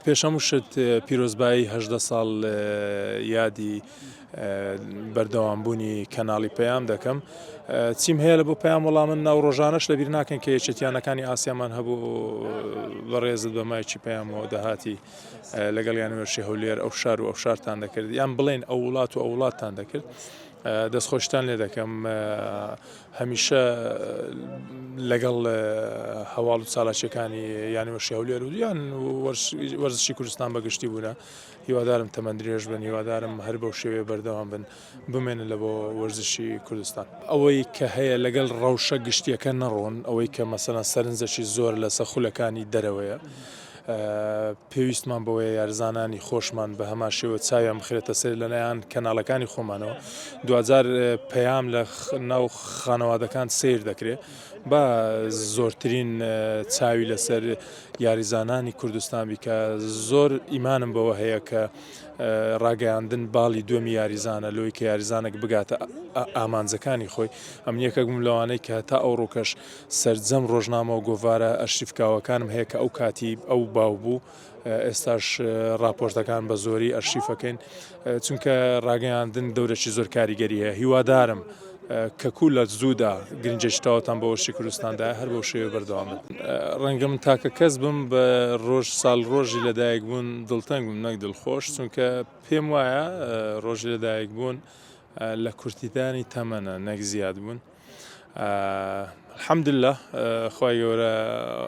پێشەم شت پیرۆزبایی هەژدە ساڵ یادی بەردەوامبوونی کەناڵی پەیام دەکەم. چیم هەیە لە بۆ پەیام وەڵام من ناو ڕۆژانەش لەبیر ناکەن کە یەکێتیانەکانی ئاسیامان هەبوو بەڕێزت بەمایکی پەیامەوە دەهاتی لەگەڵ یانوێژی هەولێر ئەو شار و ئەو شارتان دەکرد یان بڵێن ئەو وڵات و ئەو وڵاتتان دەکرد. دەستخۆشتان لێ دەکەم هەمیشە لەگەڵ هەواڵ و چالاکیەکانی یانوێژی هەولێر و یان وەرزشی کوردستان بەگشتی بوونە. هیوادارم تەمەەن درێژ بن، هیوادارم هەر بەو شێوەیە بەردەوام بن بمێنن لە بۆ وەرزشی کوردستان. ئەوەی کە هەیە لەگەڵ ڕەوشە گشتیەکە نەڕۆن، ئەوەی کە مەسەڵەن سەرنجەکی زۆر لە سەخولەکانی دەرەوەیە. پێویستمان بەوەیە یارزانانی خۆشمان بە هەمان شێوە چاویان بخرێتە سەر لەلایەن کەناڵەکانی خۆمانەوە. دوجار پەیام لە ناو خانەوادەکان سیر دەکرێت بە زۆرترین چاوی لەسەر یاریزانانی کوردستان بیکە. زۆر ئیمانم بەوە هەیە کە ڕاگەیاندن باڵی دووەمی یاریزانە لەوەی کە یاریزانێک بگاتە ئامانجەکانی خۆی. ئەم یەکێک بووم لەوانەی کە تا ئەو ڕۆکەش سەرجەم ڕۆژنامە و گۆڤارە ئەرشیفکاوەکانم هەیە کە ئەو کاتی ئەو باو بوو. ئێستاش راپۆرتەکان بە زۆری ئەرشیفەکەین چونکە ڕاگەیاندن دەورێکی زۆر کاریگەری هەیە. هیوادارم کەکو لە زوودا گرنجێکتاوەتان بە وەرزشی کوردستاندا هەر بەو شێوە بەردەوام بن. ڕەنگە من تاکە کەس بم بە ساڵ ڕۆژی لەدایک بوون دڵتەنگ بووم نەک دڵخۆش، چونکە پێم وایە ڕۆژی لەدایک بوون لە کورتیدانی تەمەنە نەک زیاد بوون. الحەمدلله خوای گەورە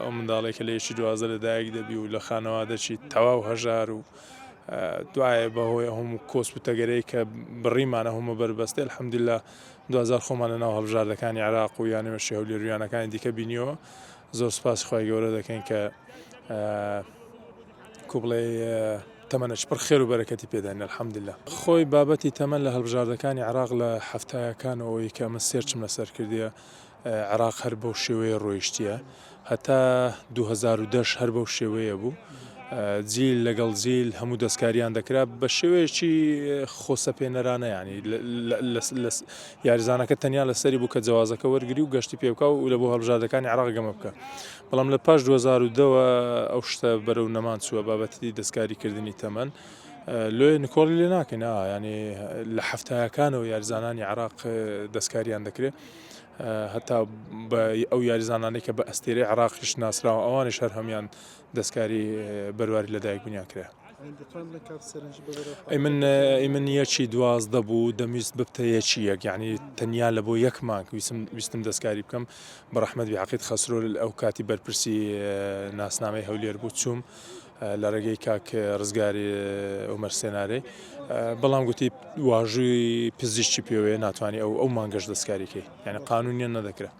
ئەو منداڵێکە لە یەکی دوازە لەدایک دەبی و لە خانەوادەکی تەواو هەژار و دوایە بەهۆی هەموو کۆسپ و تەگەرەی کە بڕیمانە هەموو بەربەستێ الحەمدلله 2000 خۆمان لە ناو هەڵبژاردەکانی عێراق و یانوێژی هەولێر و یانەکانی دیکە بینیەوە. زۆر سوپاسی خوای گەورە دەکەین کە کوبڵێ تەمەنەش پڕ خێر و بەرەکەتی پێداین الحەمدلله. خۆی بابەتی تەمەن لە هەڵبژاردەکانی عێراق لە هەفتایەکانەوەی کە ئەمە سێرچم لەسەر کردیە عێراق هەر بەو شێوەیە ڕۆیشتیە هەتا 2010 هەر بەو شێوەیە بوو. جیل لەگەڵ جیل هەموو دەستکاریان دەکرا بە شێوەیەکی خۆسەپێنەرانە، ینی یاریزانەکە تەنیا لەسەری بوو کە جەوازەکە وەرگری و گەشتی پێ بکە و لە بۆ هەڵبژاردەکانی عێراق گەمە بکە. بەڵام لە پاش 2010ەوە ئەو شتە بەرەو نەمان چووە بابەتی دەستکاریکردنی تەمەن. لێ نکۆڵی لێ ناکەین ینی لە هەفتایەکانەوە یاریزانانی عێراق دەستکاریان دەکرێت هەتا ئەو یاریزانانەی کە بە ئەستێرەی عێراقیش ناسراوە ئەوانش هەر هەمیان دەستکاری بەرواری لەدایک بوونیان کرا. من یەکی 12 بوو دەمویست ببتە یەکی یەک، یعنی تەنیا لە بۆ یەک مانگ ویستم دەستکاری بکەم. بەڕەحمەت بیعەقید خەسرۆ ئەو کاتی بەرپرسی ناسنامەی هەولێر بوو چووم لە ڕێگەی کاک ڕزگاری عومەر سێنارێ، بەڵام گوتی واژووی پزیشکی پێوەیە ناتوانانی ئەو مانگەش دەستکاریکەی، یعنی قانونیان نەدەکرا.